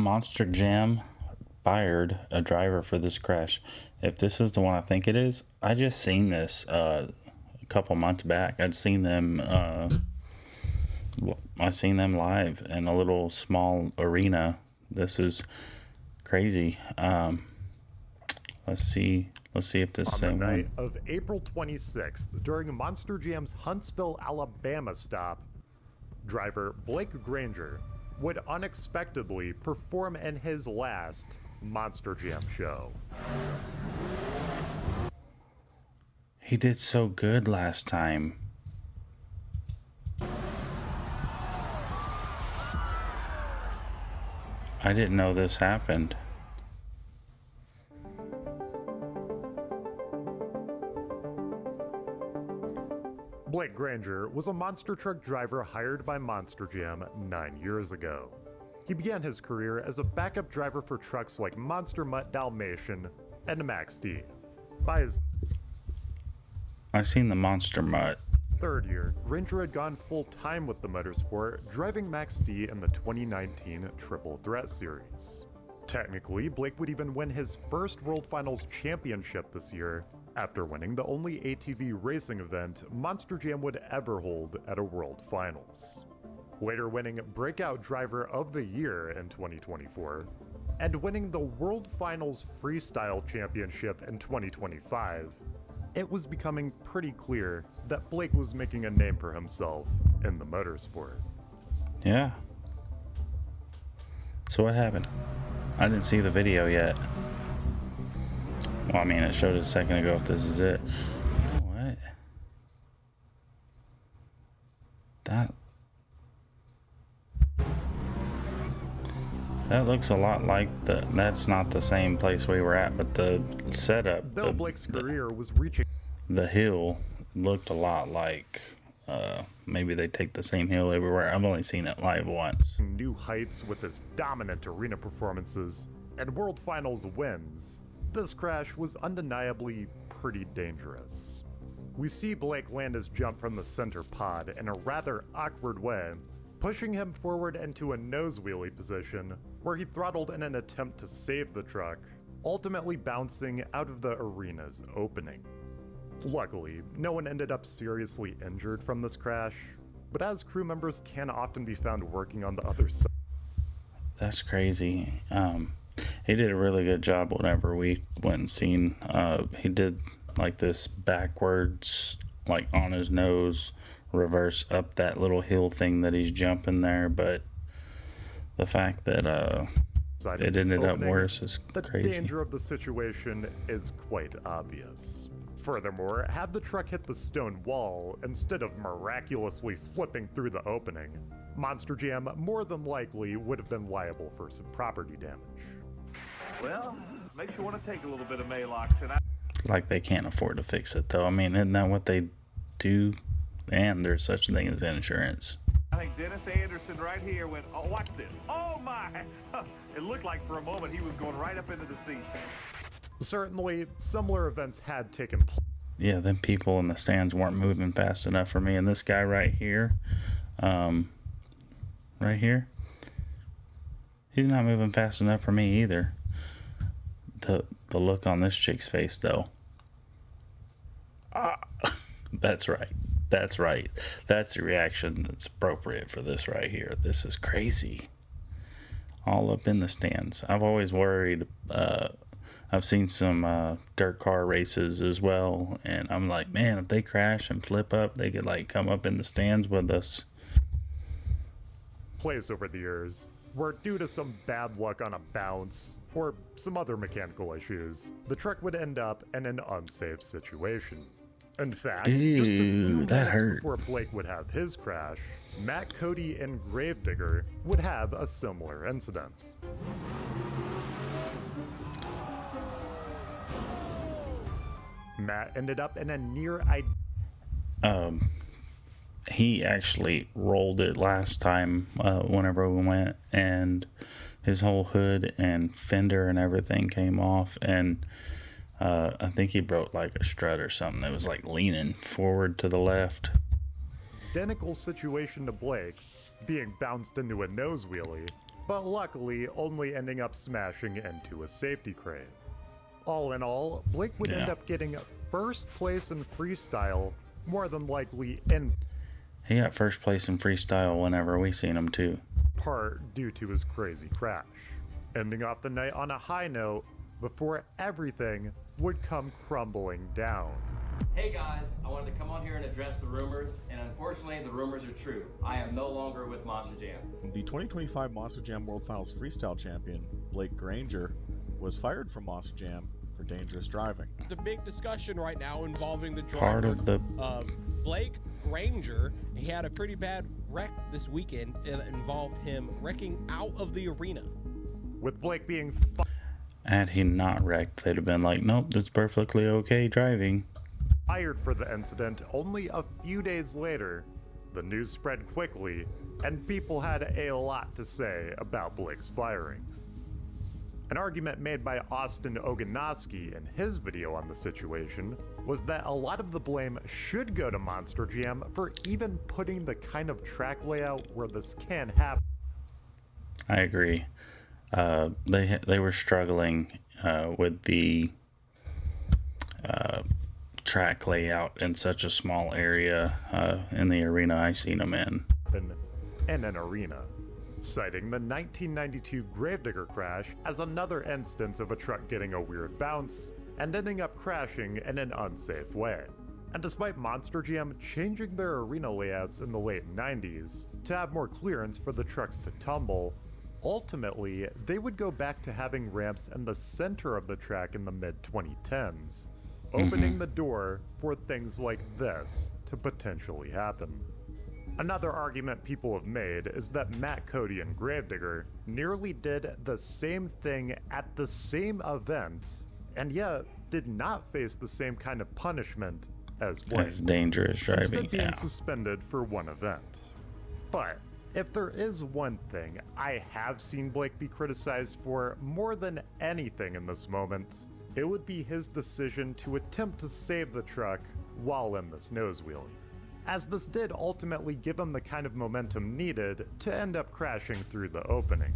Monster Jam fired a driver for this crash. If this is the one I think it is, I just seen this a couple months back. I seen them live in a little small arena. This is crazy. Let's see if this On the same night one. of April 26th, during Monster Jam's Huntsville, Alabama stop, driver Blake Granger would unexpectedly perform in his last Monster Jam show. He did so good last time. I didn't know this happened. Blake Granger was a monster truck driver hired by Monster Jam 9 years ago. He began his career as a backup driver for trucks like Monster Mutt Dalmatian and Max D. By his I seen the Monster Mutt. third year, Granger had gone full-time with the motorsport, driving Max D in the 2019 Triple Threat Series. Technically, Blake would even win his first World Finals championship this year, after winning the only ATV racing event Monster Jam would ever hold at a World Finals. Later winning Breakout Driver of the Year in 2024, and winning the World Finals Freestyle Championship in 2025, it was becoming pretty clear that Blake was making a name for himself in the motorsport. Yeah. So what happened? I didn't see the video yet. Well, I mean, it showed a second ago if this is it. You know what? That looks a lot like that's not the same place we were at, but the setup, Though Blake's career was reaching the hill looked a lot like maybe they take the same hill everywhere. I've only seen it live once. new heights with his dominant arena performances and World Finals wins, this crash was undeniably pretty dangerous. We see Blake land his jump from the center pod in a rather awkward way, pushing him forward into a nose wheelie position where he throttled in an attempt to save the truck, ultimately bouncing out of the arena's opening. Luckily, no one ended up seriously injured from this crash, but as crew members can often be found working on the other side. That's crazy. He did a really good job whenever we went and seen. He did like this backwards, like on his nose, reverse up that little hill thing that he's jumping there. But the fact that it ended up worse is crazy. The danger of the situation is quite obvious. Furthermore, had the truck hit the stone wall instead of miraculously flipping through the opening, Monster Jam more than likely would have been liable for some property damage. Well, makes you want to take a little bit of Maalox, and Like they can't afford to fix it though. I mean, isn't that what they do? And there's such a thing as insurance. I think Dennis Anderson right here went, oh, watch this. Oh my! It looked like for a moment he was going right up into the seat. Certainly, similar events had taken place. Yeah, them people in the stands weren't moving fast enough for me. And this guy right here, he's not moving fast enough for me either. The look on this chick's face, though. That's right. That's right. That's the reaction that's appropriate for this right here. This is crazy. All up in the stands. I've always worried. I've seen some dirt car races as well, and I'm like, man, if they crash and flip up, they could like come up in the stands with us. Place over the years, where due to some bad luck on a bounce or some other mechanical issues, the truck would end up in an unsafe situation. In fact, just a few that minutes hurt. before Blake would have his crash, Matt Cody and Gravedigger would have a similar incident. Matt ended up in a near He actually rolled it last time whenever we went, and his whole hood and fender and everything came off, and I think he broke like a strut or something. It was like leaning forward to the left. identical situation to Blake's, being bounced into a nose wheelie, but luckily only ending up smashing into a safety crane. All in all, Blake would end up getting first place in freestyle, more than likely in He got first place in freestyle whenever we seen him too. part due to his crazy crash, ending off the night on a high note before everything would come crumbling down. Hey guys, I wanted to come on here and address the rumors, and unfortunately the rumors are true. I am no longer with Monster Jam. The 2025 Monster Jam World Finals Freestyle Champion, Blake Granger, was fired from Monster Jam for dangerous driving. The big discussion right now involving the Part driver of the Blake Granger. He had a pretty bad wreck this weekend that involved him wrecking out of the arena. With Blake being had he not wrecked, they'd have been like, nope, that's perfectly okay driving. fired for the incident only a few days later, the news spread quickly, and people had a lot to say about Blake's firing. An argument made by Austin Oganowski in his video on the situation was that a lot of the blame should go to Monster Jam for even putting the kind of track layout where this can happen. I agree. They were struggling with the track layout in such a small area in the arena I seen them in. In an arena, citing the 1992 Gravedigger crash as another instance of a truck getting a weird bounce and ending up crashing in an unsafe way. And despite Monster Jam changing their arena layouts in the late 90s to have more clearance for the trucks to tumble, ultimately they would go back to having ramps in the center of the track in the mid-2010s, opening the door for things like this to potentially happen. Another argument people have made is that Matt Cody and Gravedigger nearly did the same thing at the same event, and yet did not face the same kind of punishment as Blake. That's dangerous driving, Instead being yeah. suspended for one event. But if there is one thing I have seen Blake be criticized for more than anything in this moment, it would be his decision to attempt to save the truck while in this nose wheelie, as this did ultimately give him the kind of momentum needed to end up crashing through the opening,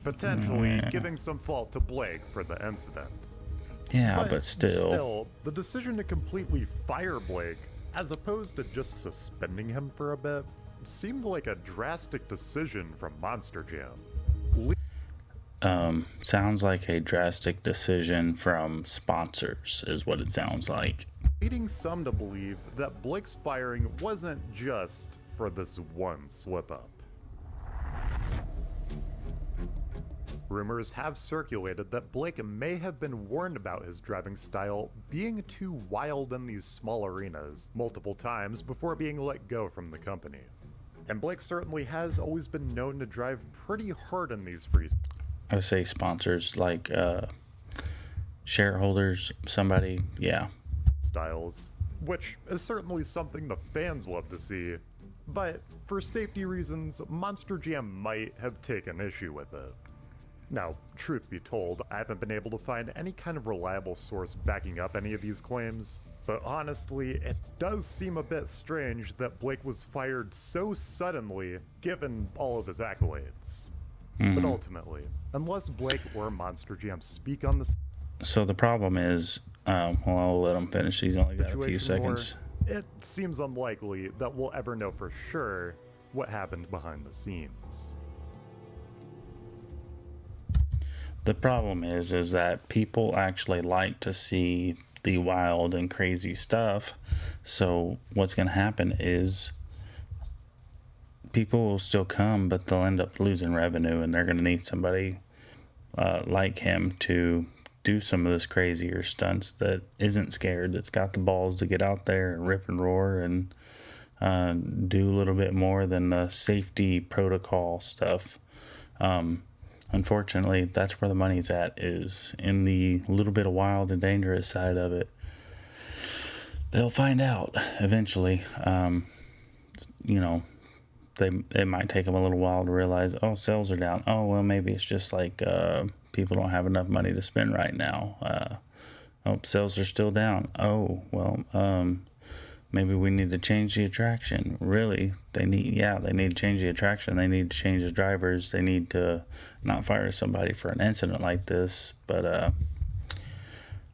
potentially giving some fault to Blake for the incident. Yeah, but still. The decision to completely fire Blake, as opposed to just suspending him for a bit, seemed like a drastic decision from Monster Jam. Sounds like a drastic decision from sponsors, is what it sounds like. Leading some to believe that Blake's firing wasn't just for this one slip-up. Rumors have circulated that Blake may have been warned about his driving style being too wild in these small arenas multiple times before being let go from the company. And Blake certainly has always been known to drive pretty hard in these free I say sponsors like shareholders, somebody, yeah. styles, which is certainly something the fans love to see. But for safety reasons, Monster Jam might have taken issue with it. Now, truth be told, I haven't been able to find any kind of reliable source backing up any of these claims, but honestly, it does seem a bit strange that Blake was fired so suddenly, given all of his accolades. But ultimately, unless Blake or Monster Jam speak on the So the problem is, well, I'll let him finish. He's only got a few situation more, seconds. it seems unlikely that we'll ever know for sure what happened behind the scenes. The problem is that people actually like to see the wild and crazy stuff. So what's going to happen is people will still come, but they'll end up losing revenue, and they're going to need somebody like him to do some of this crazier stunts that isn't scared, that's got the balls to get out there and rip and roar and do a little bit more than the safety protocol stuff. Unfortunately, that's where the money's at, is in the little bit of wild and dangerous side of it. They'll find out eventually. It might take them a little while to realize, oh, sales are down. Oh, well, maybe it's just like people don't have enough money to spend right now. Oh, sales are still down. Oh, well, maybe we need to change the attraction. Really, they need to change the attraction. They need to change the drivers. They need to not fire somebody for an incident like this. But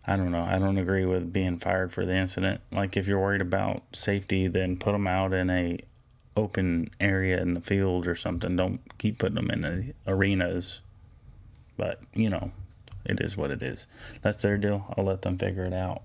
I don't know. I don't agree with being fired for the incident. Like, if you're worried about safety, then put them out in a open area in the field or something. Don't keep putting them in the arenas. But, you know, it is what it is. That's their deal. I'll let them figure it out.